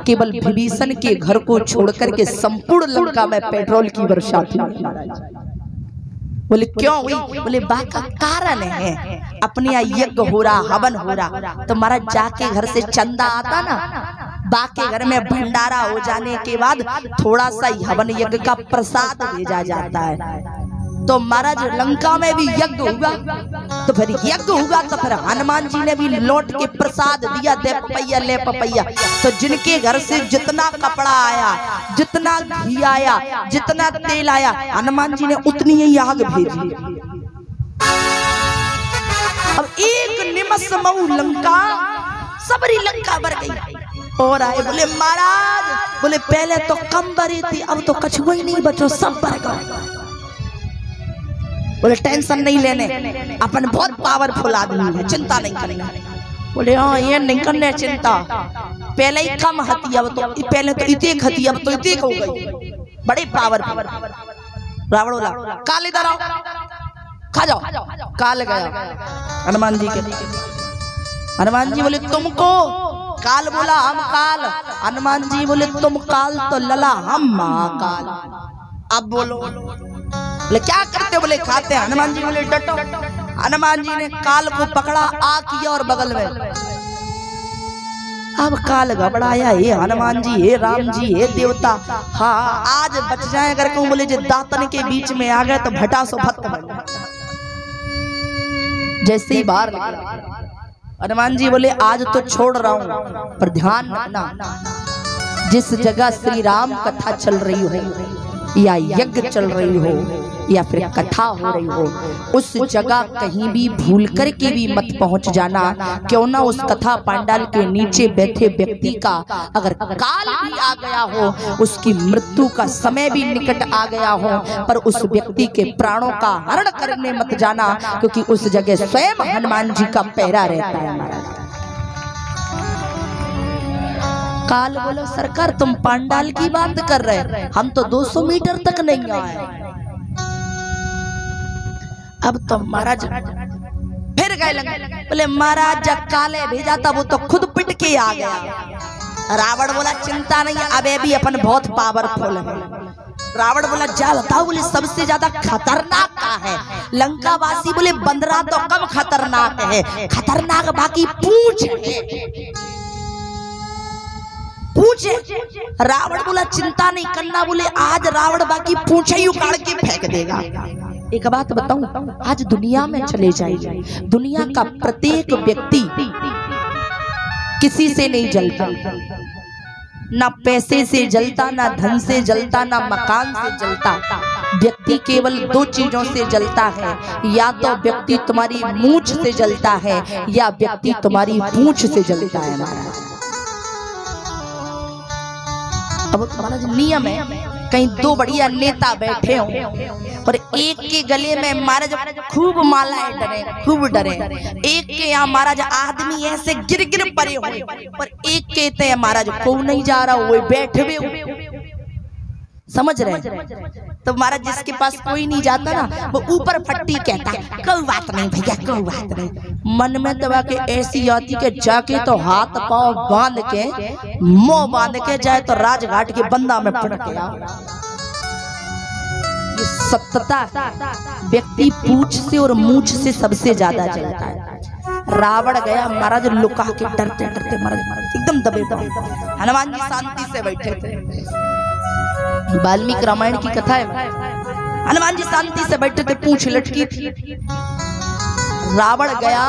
केवल विभीषण के घर को छोड़कर के संपूर्ण लंका में पेट्रोल की वर्षा थी। बोले क्यों हुई? बोले बा का कारण है, अपने यहाँ यज्ञ हो रहा, हवन हो रहा, तो महाराज जाके घर से चंदा आता ना, बा के घर में भंडारा हो जाने के बाद थोड़ा सा हवन यज्ञ का प्रसाद भेजा जाता है। तो महाराज लंका में भी यज्ञ हुआ, तो फिर यज्ञ हुआ तो फिर हनुमान जी ने भी लौट के प्रसाद दिया, दे पपैया ले पपैया। तो जिनके घर से जितना कपड़ा आया, जितना घी आया, जितना तेल आया, हनुमान जी ने उतनी ही आग भेजी। अब एक निमष मऊ लंका, सबरी लंका भर गई। और आए बोले महाराज, बोले पहले तो कम भरी थी, अब तो कछुआ ही नहीं बचो, सब भर गए। बोले टेंशन नहीं लेने, अपन बहुत पावरफुल आदमी है, चिंता नहीं करना। बोले हाँ ये नहीं करने चिंता, पहले ही कम हती, अब तो पहले तो इतेक हती, अब तो इतेक हो गई, बड़े पावरफुल। रावण बोला काल इधर आओ, खा जाओ। काल गया हनुमान जी के। हनुमान जी बोले तुमको? काल बोला हम काल। हनुमान जी बोले तुम काल तो लला, हम महाकाल। अब बोलो, बोले क्या करते? बोले खाते। हनुमान जी बोले डटो। हनुमान जी ने काल को पकड़ा, आ किया और बगल में। अब काल घबराया, हे हनुमान जी, हे राम जी, हे देवता, हाँ आज बच जाए अगर कहूं। बोले जो दातन के बीच में आ गए तो भटा सो भक्त बन गए। जैसे ही बाहर हनुमान जी बोले आज तो छोड़ रहा हूं, पर ध्यान रखना जिस जगह श्री राम कथा चल रही हो या यज्ञ चल रही हो या फिर कथा हो रही हो, उस जगह कहीं भी भूल कर के भी मत पहुंच जाना। क्यों ना उस कथा पंडाल के नीचे बैठे व्यक्ति का अगर काल भी आ गया हो, उसकी मृत्यु का समय भी निकट आ गया हो, पर उस व्यक्ति के प्राणों का हरण करने मत जाना, क्योंकि उस जगह स्वयं हनुमान जी का पहरा रहता है। काल बोलो सरकार तुम पंडाल की बात कर रहे, हम तो 200 मीटर तक नहीं आए। अब तो महाराज फिर गए। बोले महाराज जब काले भेजा था वो तो खुद पिट के आ गया। रावण बोला चिंता नहीं, अबे भी अपन बहुत पावरफुल है। रावण बोला जा बताओ। बोले सबसे ज्यादा खतरनाक का है लंका वासी। बोले बंदरा तो कम खतरनाक है, खतरनाक बाकी पूंछ है, पूछे। रावण बोला चिंता नहीं करना। बोले आज रावण बाकी पूंछ ही उखाड़ के फेंक देगा। एक बात बताऊं, आज दुनिया में चले जाइए, दुनिया का प्रत्येक व्यक्ति किसी से नहीं जलता, ना पैसे से जलता, ना धन से जलता, ना मकान से जलता। व्यक्ति केवल 2 चीजों से जलता है, या तो व्यक्ति तुम्हारी मूंछ से जलता है या व्यक्ति तुम्हारी पूंछ से जलता है। महाराज अब तुम्हारा नियम है, कहीं 2 बढ़िया नेता बैठे हों और एक के गले में महाराज खूब मालाएं डरे, खूब डरे, एक के यहाँ महाराज आदमी ऐसे गिर गिर पड़े हो, पर एक कहते हैं महाराज को नहीं जा रहा, वो बैठे हुए। समझ रहे? तो महाराज जिसके पास कोई नहीं जाता ना, वो ऊपर फट्टी कहता है कोई बात नहीं भैया, कोई बात नहीं। मन में दबा के ऐसी आती के जाके तो हाथ पांव बांध के, मुंह बांध के जाए तो राजघाट के बंदा में पड़ गया। ये सत्यता व्यक्ति पूंछ से और मूंछ से सबसे ज्यादा जलता है। रावण गया महाराज लुका के डरते डरते महाराज एकदम दबे दबे। हनुमान जी शांति से बैठे थे। वाल्मीकि रामायण की कथा है, हनुमान जी शांति से बैठे थे, पूंछ लटकी थी। रावण गया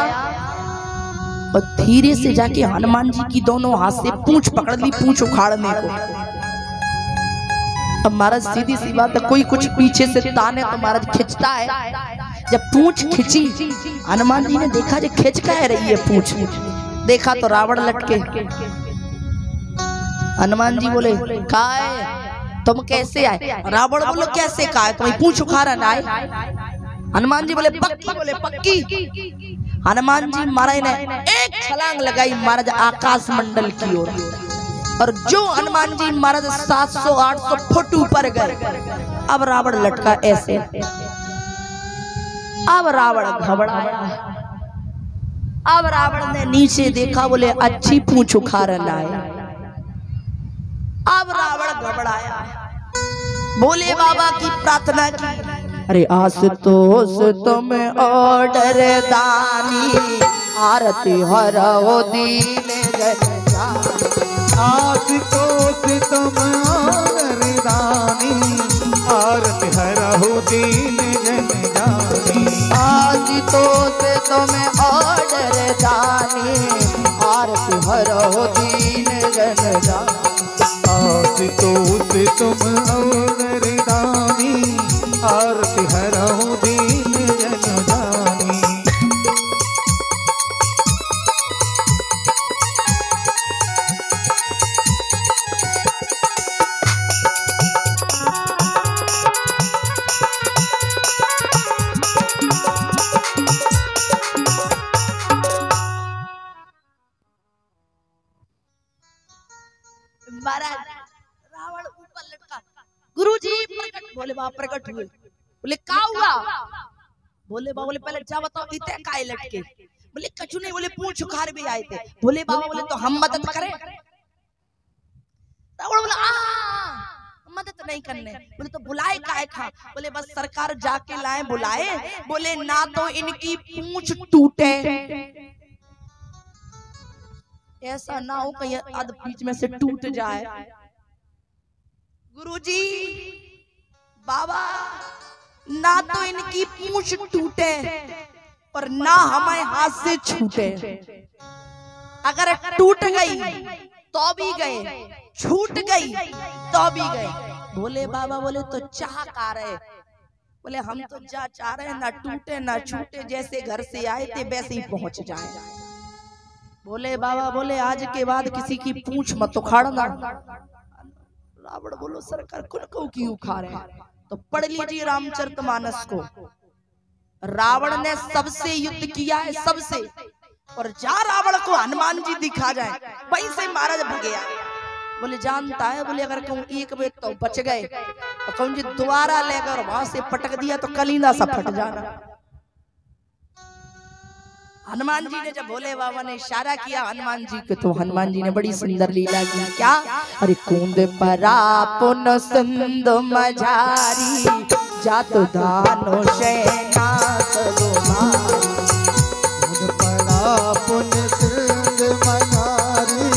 और धीरे से जाके हनुमान जी की दोनों हाथ से पूंछ पकड़ ली, पूंछ उखाड़ने को। अब महाराज सीधी सी बात है, कोई कुछ पीछे से ताने तो महाराज खिंचता है। जब पूंछ खिंची, हनुमान जी ने देखा जो खिंच का रही है पूंछ, देखा तो रावण लटके। हनुमान जी बोले का है तुम कैसे आए? रावण बोलो कैसे का है, तुम्हें पूंछ उखाड़ा ना आए? हनुमान जी बोले पक्की। बोले पक्की। हनुमान जी महाराज ने एक छलांग लगाई महाराज आकाश मंडल की ओर, और जो हनुमान जी महाराज 700-800 फुट ऊपर गए। अब रावण लटका ऐसे। अब रावण घबराया, अब रावण ने नीचे देखा, बोले अच्छी पूंछ उखाड़ लाए। घबराया, भोले बाबा की प्रार्थना की, अरे आशुतोष तुम ऑर्डर दानी, आरती हरो दीन जन जानी। आशुतोष तुम ऑर्डर दानी, आरती हरो दीन जन जानी। आशुतोष तुम ऑर्डर दानी, आरती हरो दीन जन जानी। आशुतोष तुम ऑर्डर दानी, आरती हरो दीन जन जानी। महाराज रावण ऊपर लटका, गुरुजी प्रकट, भोले बाबा प्रकट हुए, बोले क्या हुआ? भोले बाबा बोले पहले जा बताओ इतने काहे लटके? बोले कछु नहीं, बोले पूंछ उखाड़ भी आए थे। भोले बाबा बोले तो हम मदद करें? रावण बोला मदद नहीं करने। बोले तो बुलाए काहे खा? बोले बस सरकार जाके लाए बुलाए, बोले ना तो इनकी पूंछ टूटे, ऐसा ना हो कहीं अध बीच में से टूट जाए। गुरुजी बाबा ना तो इनकी पूंछ टूटे और ना हमारे हाथ से छूटे, अगर टूट गई तो भी गए, छूट गई तो भी गए। भोले बाबा बोले तो चाह का रहे? बोले हम तो जा चाह रहे ना टूटे ना छूटे, जैसे घर से आए थे वैसे ही पहुंच जाए। भोले बाबा बोले आज के बाद किसी की पूंछ मत उखाड़ना। रावण बोलो सरकार कुन की उखाड़े? तो पढ़ लीजिए रामचरितमानस को, रावण ने सबसे युद्ध किया है, सबसे, और जा रावण को हनुमान जी दिखा जाए वहीं से महाराज भगया। बोले जानता है, बोले अगर कहूँ एक बेर तो बच गए, और कहूँ जी दोबारा लेकर वहां से पटक दिया तो कलीना सा फट जाना। हनुमान जी ने जब भोले बाबा ने इशारा किया हनुमान जी को, तो हनुमान जी ने बड़ी सुंदर लीला की। क्या? अरे कूंद परा पुन सिंध मझारी, जात दानो सेना सबुमारी। कूंद परा पुन सिंध मझारी,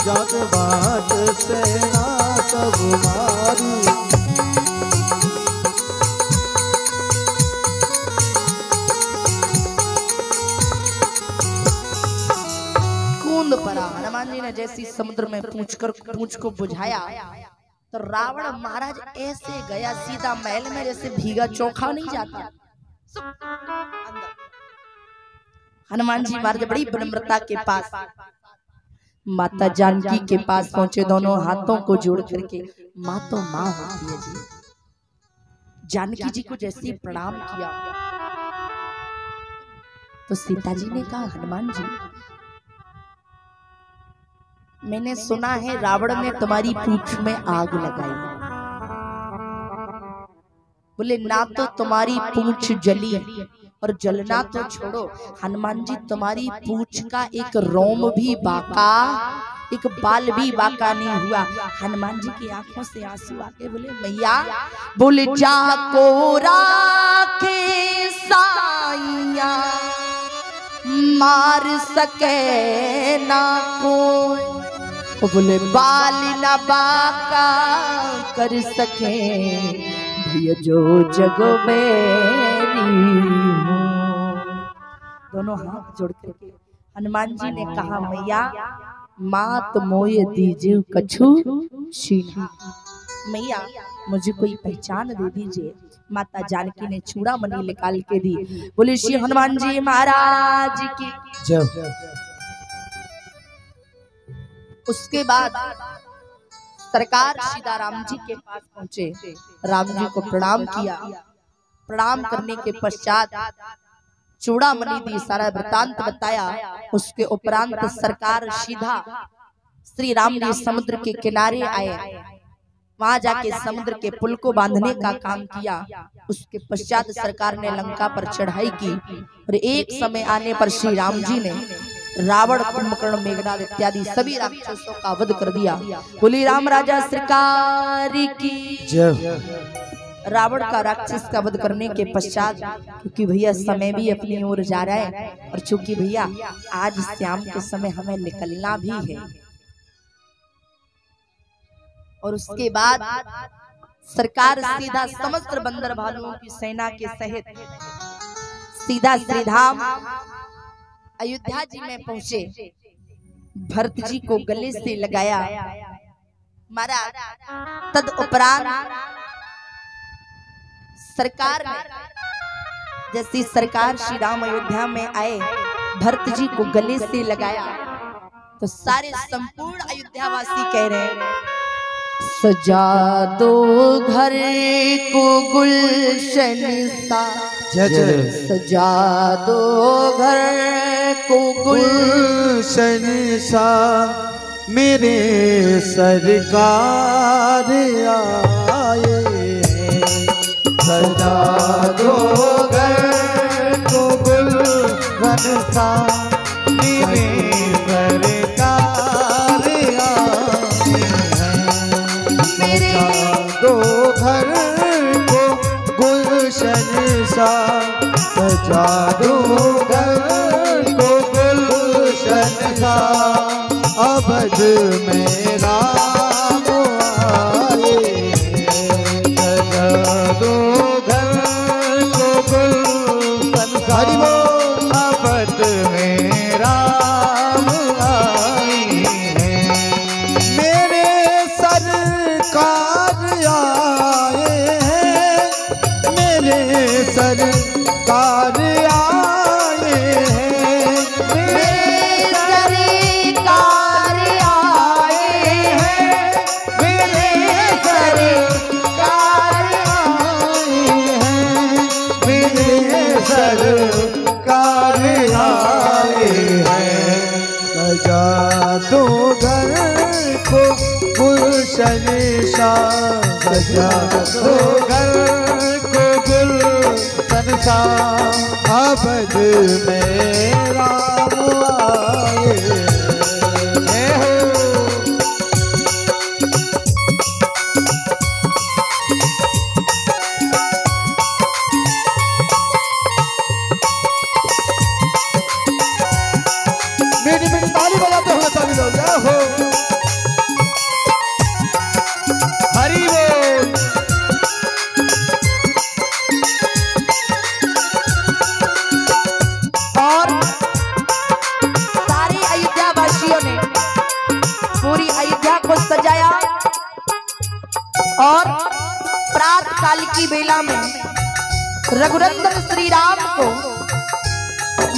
जात बाट सेना सबुमारी। परा हनुमान जी ने जैसी समुद्र में पूंछ को बुझाया, तो रावण महाराज ऐसे गया सीधा महल में जैसे भीगा चोखा नहीं जाता। हनुमान जी महाराज बड़ी विनम्रता के पास माता जानकी के पास पहुंचे, दोनों हाथों को जोड़ करके, माँ तो माँ होती है जी। जानकी जी को जैसे प्रणाम किया तो सीता जी ने कहा हनुमान जी मैंने सुना है रावण ने तुम्हारी पूंछ में आग लगाई। बोले ना तो तुम्हारी पूंछ जली, और जलना तो छोड़ो हनुमान जी तुम्हारी पूंछ का एक रोम भी बाका, एक बाल भी बाका नहीं हुआ। हनुमान जी की आंखों से आंसू आके बोले मैया, बोले जाको राखे साइया, मार सके ना कोई। बोले बाल न बाका कर सके, भैया जो जग मेरी हूँ। दोनों हाथ जोड़ करके हनुमान जी ने कहा मैया मात मोय दीजिए कछु छीना। मैया मुझे कोई पहचान दे दीजिए। माता जानकी ने चूड़ामणि निकाल के दी। बोले श्री हनुमान जी महाराज की जय। उसके बाद सरकार सीधा राम जी के पास पहुंचे, राम जी को प्रणाम किया। प्रणाम करने के पश्चात चूड़ामणि दी, सारा वृतांत बताया। उसके उपरांत सरकार सीधा श्री राम जी समुद्र के किनारे आए, वहां जाके समुद्र के पुल को बांधने का काम किया। उसके पश्चात सरकार ने लंका पर चढ़ाई की, और एक समय आने पर श्री राम जी ने रावण, कुंभकर्ण, मेघनाद इत्यादि सभी राक्षसों का वध कर दिया। बोली राम राजा सरकार की जय। रावण का राक्षस का वध करने के पश्चात, क्योंकि भैया समय भी अपनी ओर जा रहा है और चूंकि भैया आज शाम के समय हमें निकलना भी है, और उसके बाद सरकार सीधा समस्त बंदर भालुओं की सेना के सहित सीधा श्रीधाम अयोध्या जी में पहुंचे। भरत जी को गले से लगाया। महाराज तद उपरांत सरकार ने, जैसी सरकार श्री राम अयोध्या में आए, भरत जी को गले से लगाया तो सारे संपूर्ण अयोध्यावासी कह रहे हैं, सजा दो घर को गुलशन सा, सजा दो घर को गुलशन सा, मेरे सरकार आए। सजा दो घर को गुलशन सा, मेरे सरकार आए। दो घर को गुलशन सा, सजा दो घर को गुलशन सा, अवध में राम आए। सजा दो घर को गुलशन सा, अवध में राम आए हैं। मेरे सरकार आए हैं, मेरे सरकार आए हैं, मेरे सरकार आए हैं, मेरे सरकार आए हैं, मेरे सरकार आए हैं। सजा दो घर को गुलशन सा, सजा दो घर को गुलशन सा, अवध में राम आए हो। मेरी मेरी ताली बजाते हुए सभी लोग जय हो। हरि बोल। और सारे अयोध्या वासियों ने पूरी अयोध्या को सजाया और प्रात काल की बेला में रघुनंदन श्री राम को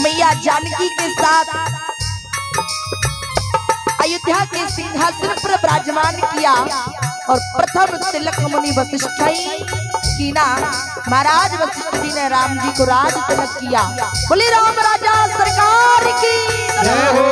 मैया जानकी के साथ अयोध्या के सिंहासन पर विराजमान किया। और प्रथम तिलक मुनि वशिष्ठ की ना महाराज वशिष्ठ जी ने राम जी को राज तिलक किया। बोले राम राजा सरकार की जय हो।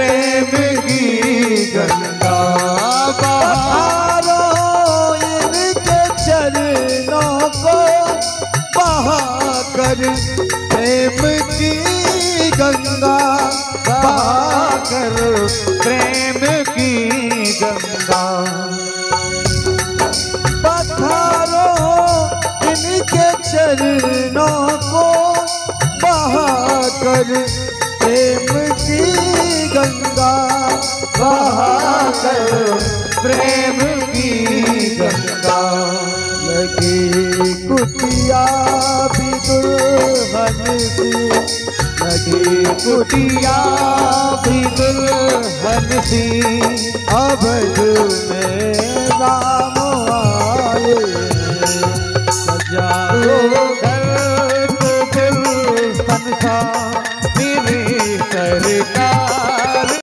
प्रेम की गंगा बहारो इनके चरणों को बहाकर, प्रेम की गंगा बहाकर, प्रेम की गंगा पधारो इनके चरणों को बहाकर, प्रेम की गंगा बहाकर, प्रेम की गंगा लगी कुटिया भी दुल्हन सी, लगी कुटिया भी दुल्हन सी, अब में राम